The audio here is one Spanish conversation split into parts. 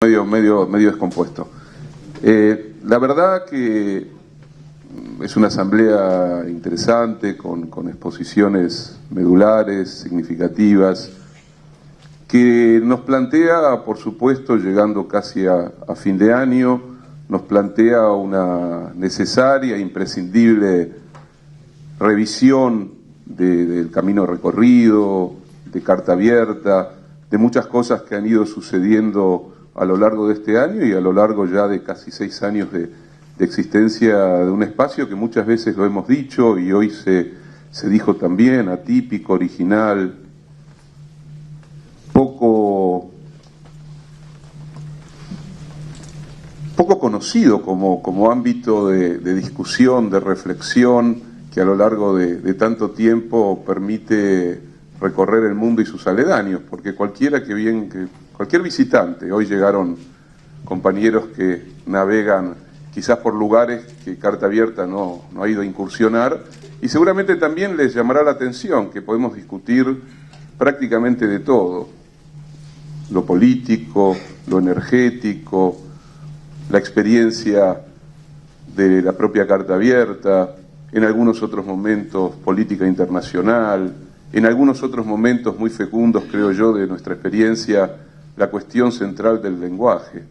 medio descompuesto. La verdad que es una asamblea interesante, con exposiciones medulares, significativas, que nos plantea, por supuesto, llegando casi a fin de año, nos plantea una necesaria e imprescindible revisión del camino recorrido, de carta abierta, de muchas cosas que han ido sucediendo a lo largo de este año y a lo largo ya de casi 6 años de existencia de un espacio que muchas veces lo hemos dicho y hoy se dijo también, atípico, original, poco conocido como ámbito de discusión, de reflexión, que a lo largo de tanto tiempo permite recorrer el mundo y sus aledaños, porque cualquier visitante, hoy llegaron compañeros que navegan quizás por lugares que Carta Abierta no ha ido a incursionar, y seguramente también les llamará la atención que podemos discutir prácticamente de todo, lo político, lo energético, la experiencia de la propia Carta Abierta, en algunos otros momentos política internacional, en algunos otros momentos muy fecundos, creo yo, de nuestra experiencia, la cuestión central del lenguaje,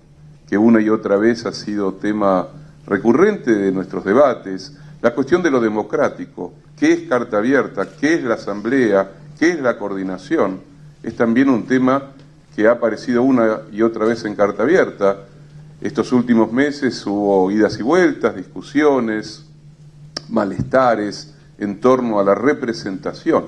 que una y otra vez ha sido tema recurrente de nuestros debates, la cuestión de lo democrático, qué es Carta Abierta, qué es la asamblea, qué es la coordinación, es también un tema que ha aparecido una y otra vez en Carta Abierta. Estos últimos meses hubo idas y vueltas, discusiones, malestares en torno a la representación.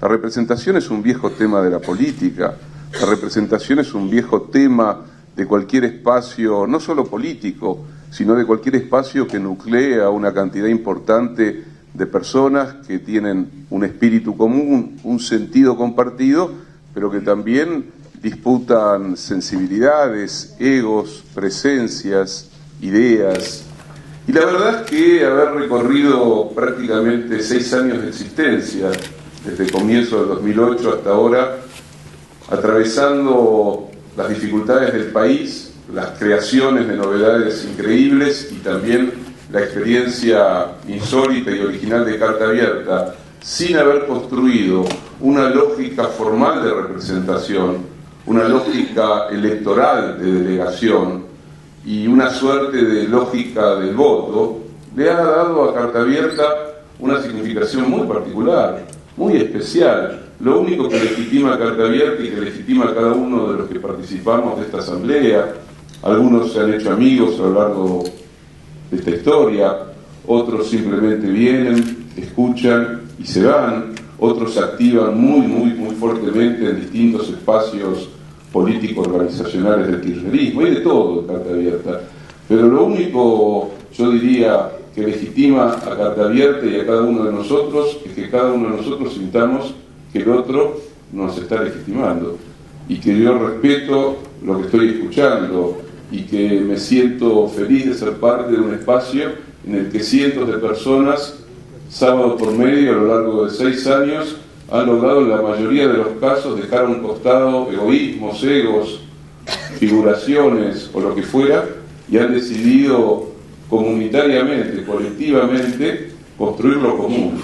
La representación es un viejo tema de la política, la representación es un viejo tema de cualquier espacio, no solo político, sino de cualquier espacio que nuclea una cantidad importante de personas que tienen un espíritu común, un sentido compartido, pero que también disputan sensibilidades, egos, presencias, ideas. Y la verdad es que haber recorrido prácticamente 6 años de existencia, desde el comienzo del 2008 hasta ahora, atravesando las dificultades del país, las creaciones de novedades increíbles y también la experiencia insólita y original de Carta Abierta, sin haber construido una lógica formal de representación, una lógica electoral de delegación y una suerte de lógica del voto, le ha dado a Carta Abierta una significación muy particular, muy especial. Lo único que legitima a Carta Abierta y que legitima a cada uno de los que participamos de esta asamblea, algunos se han hecho amigos a lo largo de esta historia, otros simplemente vienen, escuchan y se van, otros se activan muy fuertemente en distintos espacios políticos organizacionales del kirchnerismo, hay de todo en Carta Abierta, pero lo único, yo diría, que legitima a Carta Abierta y a cada uno de nosotros es que cada uno de nosotros sintamos que el otro nos está legitimando y que yo respeto lo que estoy escuchando y que me siento feliz de ser parte de un espacio en el que cientos de personas, sábado por medio, a lo largo de 6 años, han logrado en la mayoría de los casos dejar a un costado egoísmos, egos, figuraciones o lo que fuera, y han decidido comunitariamente, colectivamente, construir lo común.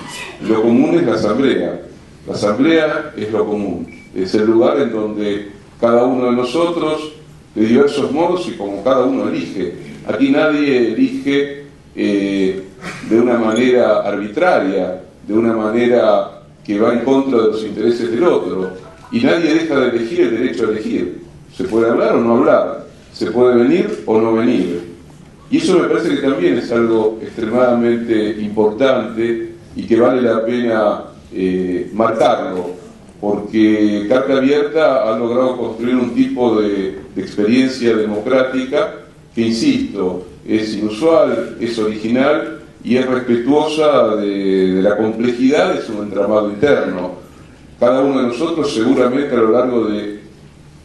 Lo común es la asamblea. La asamblea es lo común. Es el lugar en donde cada uno de nosotros, de diversos modos y como cada uno elige. Aquí nadie elige de una manera arbitraria, de una manera que va en contra de los intereses del otro. Y nadie deja de elegir el derecho a elegir. Se puede hablar o no hablar, se puede venir o no venir. Y eso me parece que también es algo extremadamente importante y que vale la pena marcarlo, porque Carta Abierta ha logrado construir un tipo de experiencia democrática que, insisto, es inusual, es original y es respetuosa de la complejidad de su entramado interno. Cada uno de nosotros seguramente a lo largo de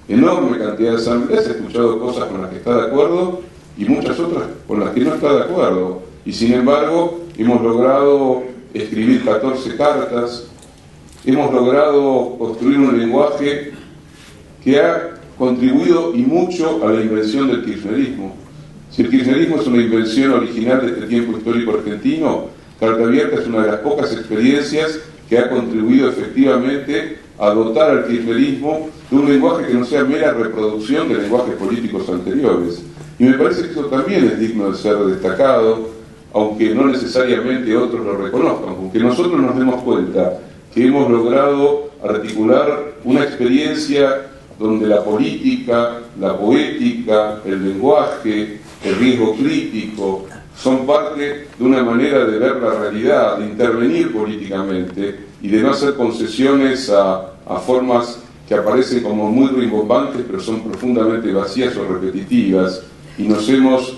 enorme cantidad de asambleas ha escuchado cosas con las que está de acuerdo y muchas otras con las que no está de acuerdo. Y sin embargo, hemos logrado escribir 14 cartas, hemos logrado construir un lenguaje que ha contribuido y mucho a la invención del kirchnerismo. Si el kirchnerismo es una invención original de este tiempo histórico argentino, Carta Abierta es una de las pocas experiencias que ha contribuido efectivamente a dotar al kirchnerismo de un lenguaje que no sea mera reproducción de lenguajes políticos anteriores. Y me parece que eso también es digno de ser destacado, aunque no necesariamente otros lo reconozcan, porque nosotros nos demos cuenta que hemos logrado articular una experiencia donde la política, la poética, el lenguaje, el riesgo crítico, son parte de una manera de ver la realidad, de intervenir políticamente y de no hacer concesiones a formas que aparecen como muy rimbombantes, pero son profundamente vacías o repetitivas, y nos hemos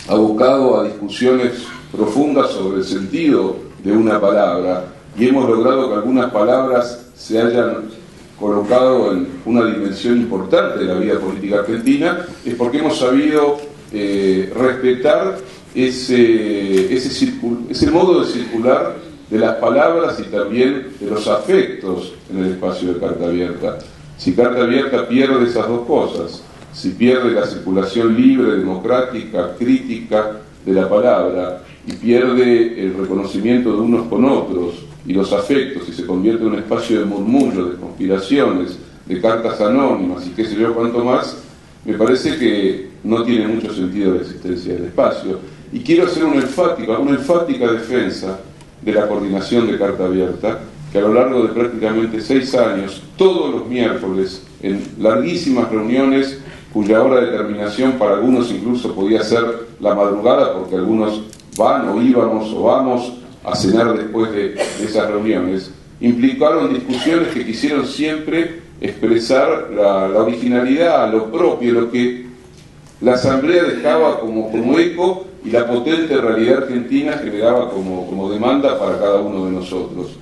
abocado a discusiones profundas sobre el sentido de una palabra, y hemos logrado que algunas palabras se hayan colocado en una dimensión importante de la vida política argentina, es porque hemos sabido respetar ese modo de circular de las palabras y también de los afectos en el espacio de Carta Abierta. Si Carta Abierta pierde esas dos cosas, si pierde la circulación libre, democrática, crítica de la palabra, y pierde el reconocimiento de unos con otros y los afectos, y se convierte en un espacio de murmullos, de conspiraciones, de cartas anónimas y qué sé yo cuánto más, me parece que no tiene mucho sentido la existencia del espacio. Y quiero hacer una enfática defensa de la coordinación de Carta Abierta, que a lo largo de prácticamente 6 años, todos los miércoles, en larguísimas reuniones, cuya hora de terminación para algunos incluso podía ser la madrugada, porque algunos van o íbamos o vamos a cenar después de esas reuniones, implicaron discusiones que quisieron siempre expresar la originalidad, lo propio, lo que la Asamblea dejaba como eco y la potente realidad argentina generaba como demanda para cada uno de nosotros.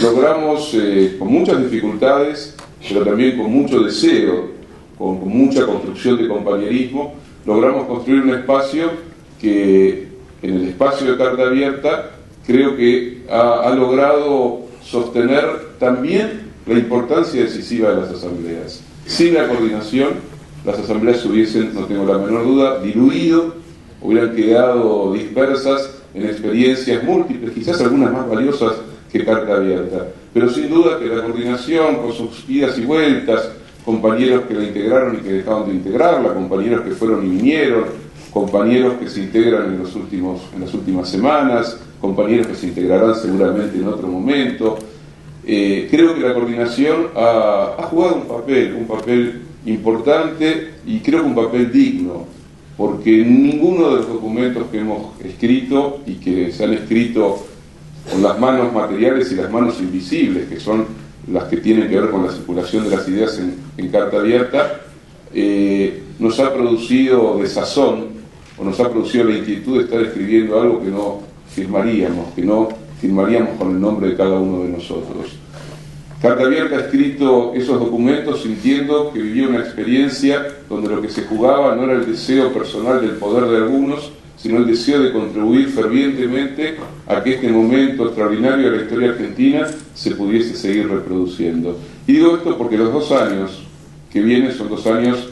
Logramos, con muchas dificultades, pero también con mucho deseo, con mucha construcción de compañerismo, logramos construir un espacio que, en el espacio de Carta Abierta, creo que ha logrado sostener también la importancia decisiva de las asambleas. Sin la coordinación, las asambleas se hubiesen, no tengo la menor duda, diluido, hubieran quedado dispersas en experiencias múltiples, quizás algunas más valiosas que Carta Abierta. Pero sin duda que la coordinación, con sus idas y vueltas, compañeros que la integraron y que dejaron de integrarla, compañeros que fueron y vinieron, compañeros que se integran en las últimas semanas, compañeros que se integrarán seguramente en otro momento. Creo que la coordinación ha jugado un papel importante, y creo que un papel digno, porque ninguno de los documentos que hemos escrito y que se han escrito con las manos materiales y las manos invisibles, que son las que tienen que ver con la circulación de las ideas en Carta Abierta, nos ha producido desazón, o nos ha producido la inquietud de estar escribiendo algo que no firmaríamos con el nombre de cada uno de nosotros. Carta Abierta ha escrito esos documentos sintiendo que vivía una experiencia donde lo que se jugaba no era el deseo personal del poder de algunos, sino el deseo de contribuir fervientemente a que este momento extraordinario de la historia argentina se pudiese seguir reproduciendo. Y digo esto porque los 2 años que vienen son 2 años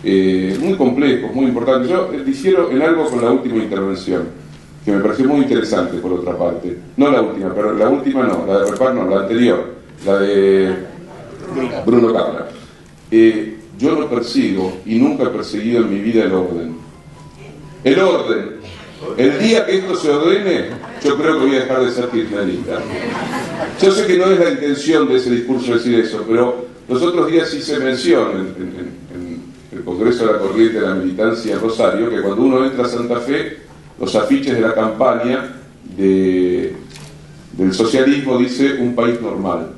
muy complejos, muy importantes. Yo difiero en algo con la última intervención, que me pareció muy interesante por otra parte. No la última, pero la última no, la de Repar no, la anterior, la de Bruno Carla. Yo no persigo y nunca he perseguido en mi vida el orden. El orden. El día que esto se ordene, yo creo que voy a dejar de ser kirchnerista. Yo sé que no es la intención de ese discurso decir eso, pero los otros días hice mención en el Congreso de la Corriente de la Militancia en Rosario, que cuando uno entra a Santa Fe, los afiches de la campaña del socialismo dice un país normal.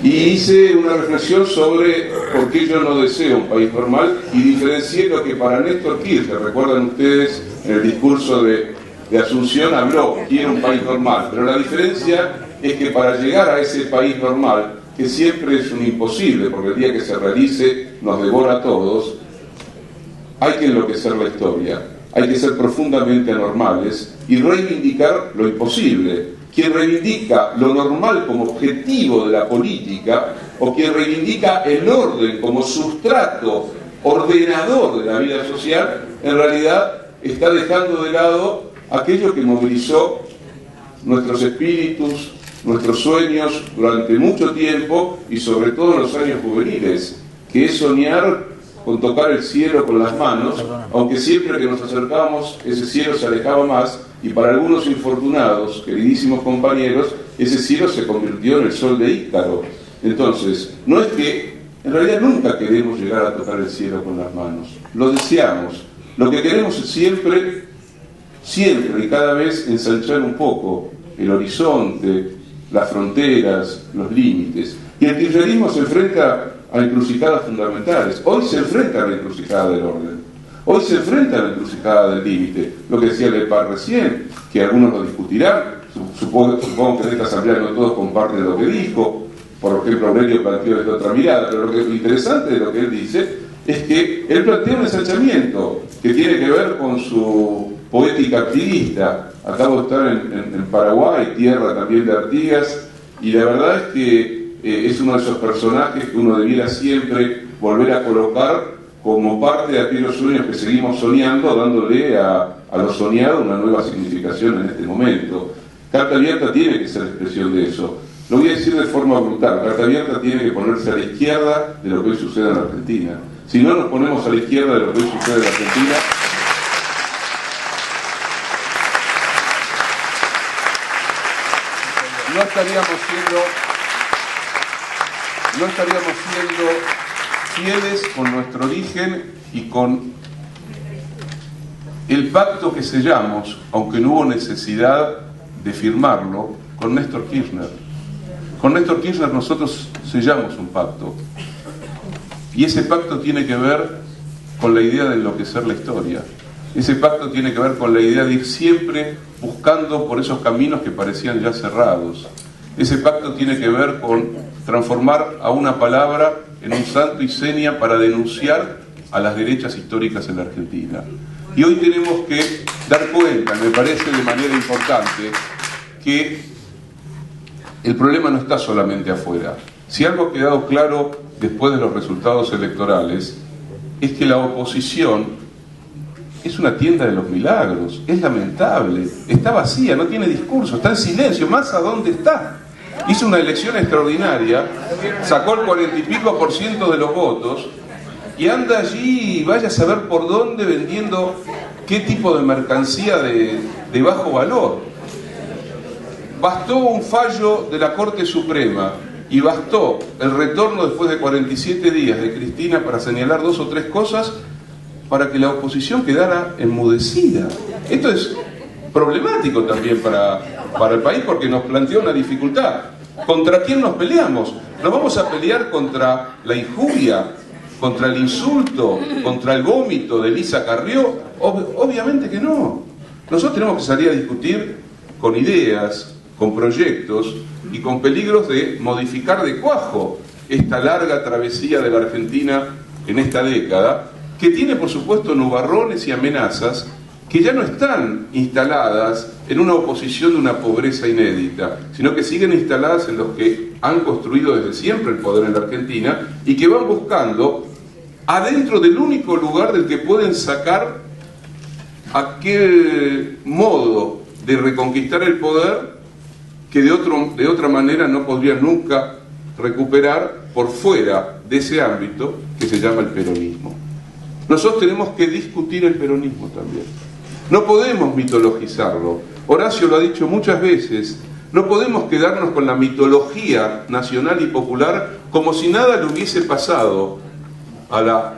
Y hice una reflexión sobre por qué yo no deseo un país normal, y diferencié lo que para Néstor Kirchner, recuerdan ustedes, en el discurso de Asunción habló, quiere un país normal, pero la diferencia es que para llegar a ese país normal, que siempre es un imposible, porque el día que se realice nos devora a todos, hay que enloquecer la historia, hay que ser profundamente anormales y reivindicar lo imposible. Quien reivindica lo normal como objetivo de la política o quien reivindica el orden como sustrato ordenador de la vida social, en realidad está dejando de lado aquello que movilizó nuestros espíritus, nuestros sueños durante mucho tiempo y sobre todo en los años juveniles, que es soñar con tocar el cielo con las manos, aunque siempre que nos acercábamos ese cielo se alejaba más, y para algunos infortunados, queridísimos compañeros, ese cielo se convirtió en el sol de Ícaro. Entonces, no es que en realidad nunca queremos llegar a tocar el cielo con las manos, lo deseamos. Lo que queremos es siempre y cada vez ensanchar un poco el horizonte, las fronteras, los límites. Y el kirchnerismo se enfrenta a encrucijadas fundamentales. Hoy se enfrenta a la encrucijada del orden. Hoy se enfrenta a la encrucijada del límite. Lo que decía Lepar recién, que algunos lo discutirán. Supongo que en esta asamblea no todos comparten lo que dijo. Por ejemplo, Aurelio planteó desde otra mirada. Pero lo interesante de lo que él dice es que él plantea un ensanchamiento que tiene que ver con su poética activista. Acabo de estar en Paraguay, tierra también de Artigas, y la verdad es que es uno de esos personajes que uno debiera siempre volver a colocar como parte de aquellos sueños que seguimos soñando, dándole a lo soñado una nueva significación en este momento. Carta Abierta tiene que ser expresión de eso. Lo voy a decir de forma brutal: Carta Abierta tiene que ponerse a la izquierda de lo que hoy sucede en la Argentina. Si no nos ponemos a la izquierda de lo que hoy sucede en la Argentina, no estaríamos siendo fieles con nuestro origen y con el pacto que sellamos, aunque no hubo necesidad de firmarlo, con Néstor Kirchner. Con Néstor Kirchner nosotros sellamos un pacto, y ese pacto tiene que ver con la idea de enloquecer la historia. Ese pacto tiene que ver con la idea de ir siempre buscando por esos caminos que parecían ya cerrados. Ese pacto tiene que ver con transformar a una palabra en un santo y seña para denunciar a las derechas históricas en la Argentina. Y hoy tenemos que dar cuenta, me parece de manera importante, que el problema no está solamente afuera. Si algo ha quedado claro después de los resultados electorales, es que la oposición es una tienda de los milagros, es lamentable, está vacía, no tiene discurso, está en silencio. ¿Más a dónde está? Hizo una elección extraordinaria, sacó el 40 y pico % de los votos y anda allí, vaya a saber por dónde, vendiendo qué tipo de mercancía de bajo valor. Bastó un fallo de la Corte Suprema y bastó el retorno después de 47 días de Cristina para señalar 2 o 3 cosas para que la oposición quedara enmudecida. Esto es problemático también para el país, porque nos plantea una dificultad. ¿Contra quién nos peleamos? ¿Nos vamos a pelear contra la injuria, contra el insulto, contra el vómito de Elisa Carrió? Obviamente que no. Nosotros tenemos que salir a discutir con ideas, con proyectos y con peligros de modificar de cuajo esta larga travesía de la Argentina en esta década, que tiene por supuesto nubarrones y amenazas que ya no están instaladas en una oposición de una pobreza inédita, sino que siguen instaladas en los que han construido desde siempre el poder en la Argentina y que van buscando adentro del único lugar del que pueden sacar aquel modo de reconquistar el poder que de otra manera no podrían nunca recuperar por fuera de ese ámbito que se llama el peronismo. Nosotros tenemos que discutir el peronismo también. No podemos mitologizarlo. Horacio lo ha dicho muchas veces. No podemos quedarnos con la mitología nacional y popular como si nada le hubiese pasado a la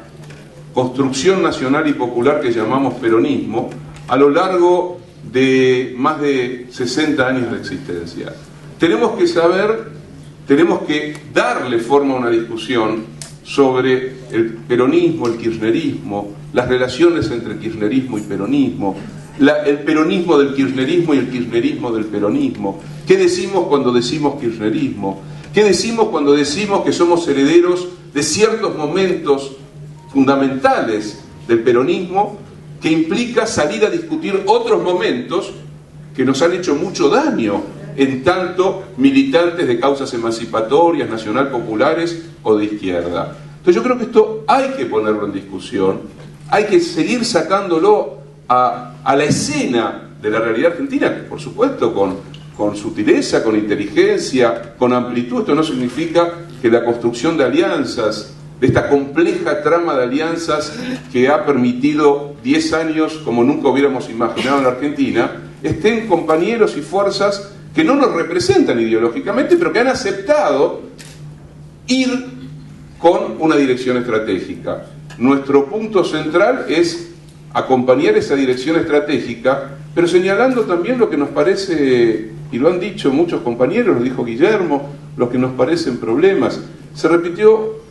construcción nacional y popular que llamamos peronismo a lo largo de más de 60 años de existencia. Tenemos que darle forma a una discusión sobre el peronismo, el kirchnerismo, las relaciones entre kirchnerismo y peronismo, el peronismo del kirchnerismo y el kirchnerismo del peronismo. ¿Qué decimos cuando decimos kirchnerismo? ¿Qué decimos cuando decimos que somos herederos de ciertos momentos fundamentales del peronismo, que implica salir a discutir otros momentos que nos han hecho mucho daño en tanto militantes de causas emancipatorias, nacional populares o de izquierda. Entonces yo creo que esto hay que ponerlo en discusión, hay que seguir sacándolo a la escena de la realidad argentina, que por supuesto con sutileza, con inteligencia, con amplitud. Esto no significa que la construcción de alianzas, de esta compleja trama de alianzas que ha permitido 10 años como nunca hubiéramos imaginado en la Argentina, estén compañeros y fuerzas que no nos representan ideológicamente, pero que han aceptado ir con una dirección estratégica. Nuestro punto central es acompañar esa dirección estratégica, pero señalando también lo que nos parece, y lo han dicho muchos compañeros, lo dijo Guillermo, lo que nos parecen problemas. Se repitió,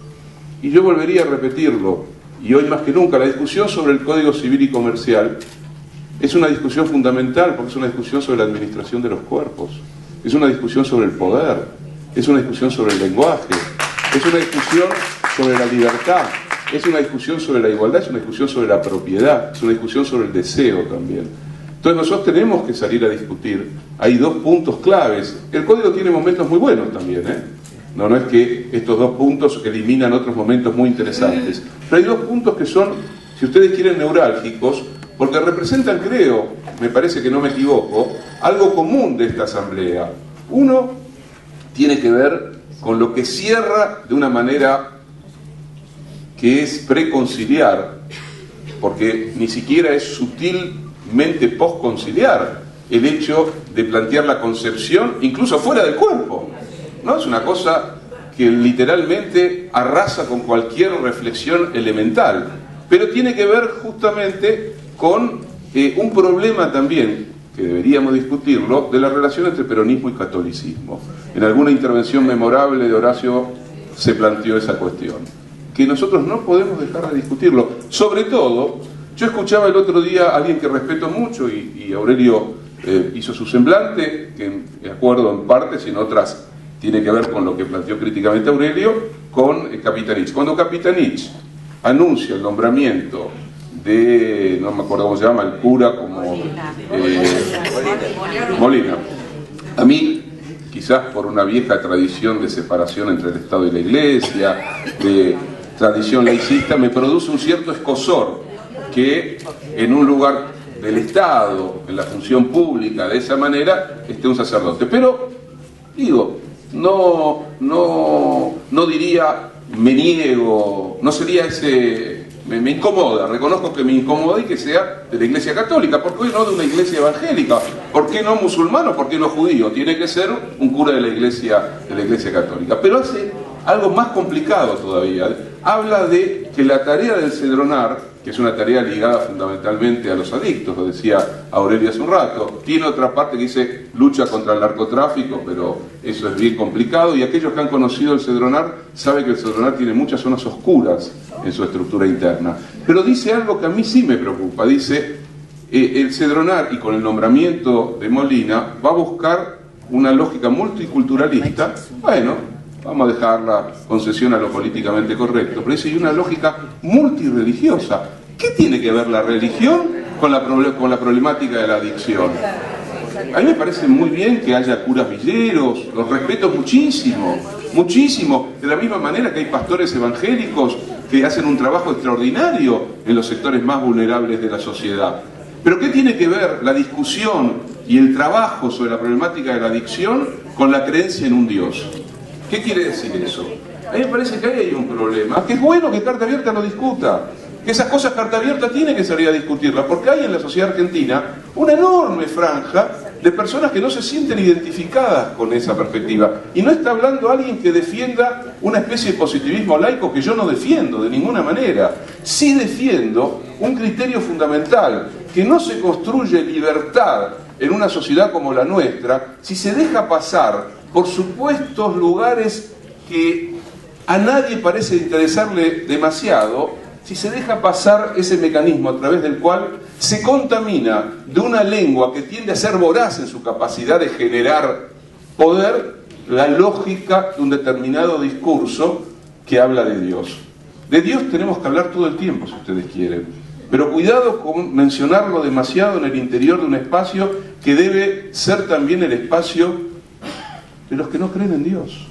y yo volvería a repetirlo, y hoy más que nunca, la discusión sobre el Código Civil y Comercial es una discusión fundamental, porque es una discusión sobre la administración de los cuerpos, es una discusión sobre el poder, es una discusión sobre el lenguaje, es una discusión sobre la libertad, es una discusión sobre la igualdad, es una discusión sobre la propiedad, es una discusión sobre el deseo también. Entonces nosotros tenemos que salir a discutir. Hay dos puntos claves. El código tiene momentos muy buenos también, ¿eh? No es que estos dos puntos eliminan otros momentos muy interesantes. Pero hay dos puntos que son, si ustedes quieren, neurálgicos, porque representan, creo, me parece que no me equivoco, algo común de esta asamblea. Uno tiene que ver con lo que cierra de una manera que es preconciliar, porque ni siquiera es sutilmente posconciliar el hecho de plantear la concepción incluso fuera del cuerpo, ¿no? Es una cosa que literalmente arrasa con cualquier reflexión elemental, pero tiene que ver justamente con un problema también, que deberíamos discutirlo, de la relación entre peronismo y catolicismo. En alguna intervención memorable de Horacio se planteó esa cuestión, que nosotros no podemos dejar de discutirlo. Sobre todo, yo escuchaba el otro día a alguien que respeto mucho, y Aurelio hizo su semblante, que de acuerdo en partes y en otras tiene que ver con lo que planteó críticamente Aurelio, con Capitanich. Cuando Capitanich anuncia el nombramiento de, no me acuerdo cómo se llama, el cura como Molina. A mí, quizás por una vieja tradición de separación entre el Estado y la Iglesia, de tradición laicista, me produce un cierto escozor que en un lugar del Estado, en la función pública, de esa manera, esté un sacerdote. Pero, digo, no diría me niego, no sería ese... Me incomoda, reconozco que me incomoda y que sea de la Iglesia Católica. ¿Por qué no de una Iglesia evangélica? ¿Por qué no musulmano? ¿Por qué no judío? Tiene que ser un cura de la Iglesia Católica. Pero hace algo más complicado todavía. Habla de que la tarea del cedronar, que es una tarea ligada fundamentalmente a los adictos, lo decía Aurelio hace un rato, tiene otra parte que dice lucha contra el narcotráfico, pero eso es bien complicado, y aquellos que han conocido el cedronar saben que el cedronar tiene muchas zonas oscuras en su estructura interna. Pero dice algo que a mí sí me preocupa, dice, el cedronar, y con el nombramiento de Molina, va a buscar una lógica multiculturalista. Bueno, vamos a dejar la concesión a lo políticamente correcto, pero dice, hay una lógica multirreligiosa. ¿Qué tiene que ver la religión con la problemática de la adicción? A mí me parece muy bien que haya curas villeros, los respeto muchísimo, muchísimo, de la misma manera que hay pastores evangélicos que hacen un trabajo extraordinario en los sectores más vulnerables de la sociedad. Pero ¿qué tiene que ver la discusión y el trabajo sobre la problemática de la adicción con la creencia en un Dios? ¿Qué quiere decir eso? A mí me parece que ahí hay un problema, que es bueno que Carta Abierta lo discuta, que esas cosas Carta Abierta tiene que salir a discutirlas, porque hay en la sociedad argentina una enorme franja de personas que no se sienten identificadas con esa perspectiva. Y no está hablando alguien que defienda una especie de positivismo laico que yo no defiendo de ninguna manera. Sí defiendo un criterio fundamental, que no se construye libertad en una sociedad como la nuestra si se deja pasar por supuestos lugares que a nadie parece interesarle demasiado, si se deja pasar ese mecanismo a través del cual se contamina de una lengua que tiende a ser voraz en su capacidad de generar poder, la lógica de un determinado discurso que habla de Dios. De Dios tenemos que hablar todo el tiempo, si ustedes quieren, pero cuidado con mencionarlo demasiado en el interior de un espacio que debe ser también el espacio de los que no creen en Dios,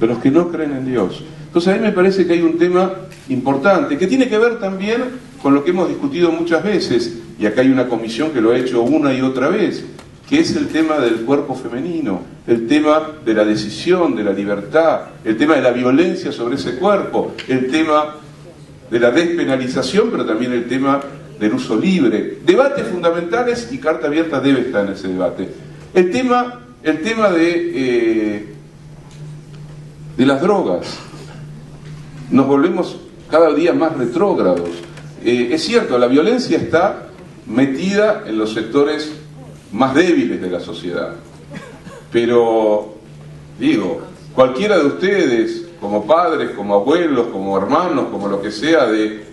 de los que no creen en Dios. Entonces ahí me parece que hay un tema importante, que tiene que ver también con lo que hemos discutido muchas veces, y acá hay una comisión que lo ha hecho una y otra vez, que es el tema del cuerpo femenino, el tema de la decisión, de la libertad, el tema de la violencia sobre ese cuerpo, el tema de la despenalización, pero también el tema del uso libre. Debates fundamentales, y Carta Abierta debe estar en ese debate. El tema de las drogas. Nos volvemos cada día más retrógrados. Es cierto, la violencia está metida en los sectores más débiles de la sociedad. Pero, digo, cualquiera de ustedes, como padres, como abuelos, como hermanos, como lo que sea, de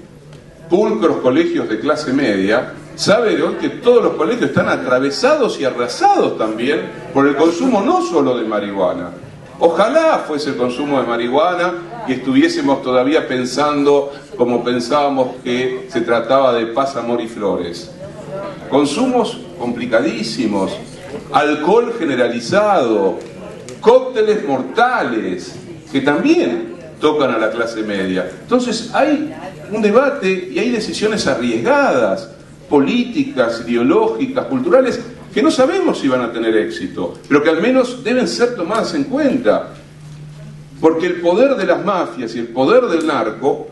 pulcros colegios de clase media, sabe hoy que todos los colegios están atravesados y arrasados también por el consumo no solo de marihuana. Ojalá fuese el consumo de marihuana y estuviésemos todavía pensando como pensábamos que se trataba de paz, amor y flores. Consumos complicadísimos, alcohol generalizado, cócteles mortales, que también tocan a la clase media. Entonces hay un debate y hay decisiones arriesgadas, políticas, ideológicas, culturales, que no sabemos si van a tener éxito, pero que al menos deben ser tomadas en cuenta. Porque el poder de las mafias y el poder del narco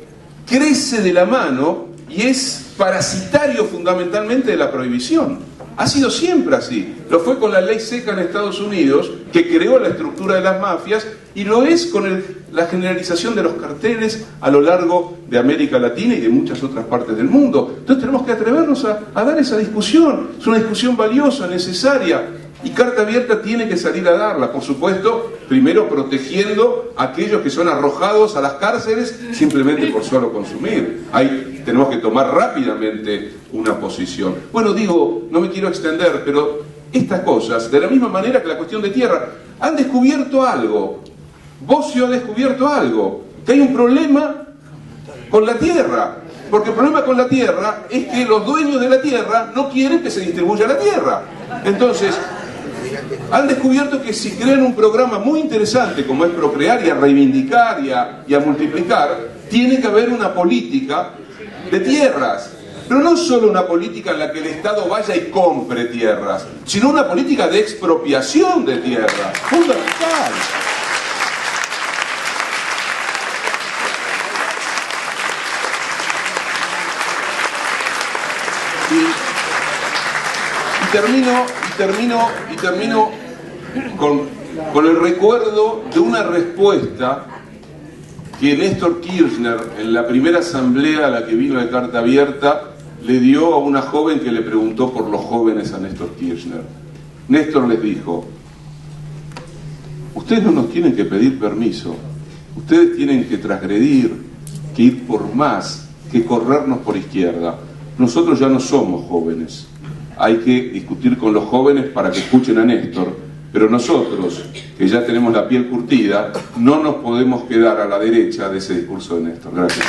crece de la mano y es parasitario fundamentalmente de la prohibición. Ha sido siempre así. Lo fue con la ley seca en Estados Unidos, que creó la estructura de las mafias, y lo es con la generalización de los carteles a lo largo de América Latina y de muchas otras partes del mundo. Entonces tenemos que atrevernos a dar esa discusión. Es una discusión valiosa, necesaria, y Carta Abierta tiene que salir a darla, por supuesto, primero protegiendo a aquellos que son arrojados a las cárceles simplemente por solo consumir. Ahí tenemos que tomar rápidamente una posición. Bueno, digo, no me quiero extender, pero estas cosas, de la misma manera que la cuestión de tierra, han descubierto algo. Bossio ha descubierto algo, que hay un problema con la tierra. Porque el problema con la tierra es que los dueños de la tierra no quieren que se distribuya la tierra. Entonces, han descubierto que si crean un programa muy interesante como es procrear y a reivindicar y a multiplicar, tiene que haber una política de tierras. Pero no solo una política en la que el Estado vaya y compre tierras, sino una política de expropiación de tierras, fundamental. Y termino con el recuerdo de una respuesta que Néstor Kirchner, en la primera asamblea a la que vino de Carta Abierta, le dio a una joven que le preguntó por los jóvenes a Néstor Kirchner. Néstor les dijo: ustedes no nos tienen que pedir permiso, ustedes tienen que transgredir, que ir por más, que corrernos por izquierda. Nosotros ya no somos jóvenes. Hay que discutir con los jóvenes para que escuchen a Néstor, pero nosotros, que ya tenemos la piel curtida, no nos podemos quedar a la derecha de ese discurso de Néstor. Gracias.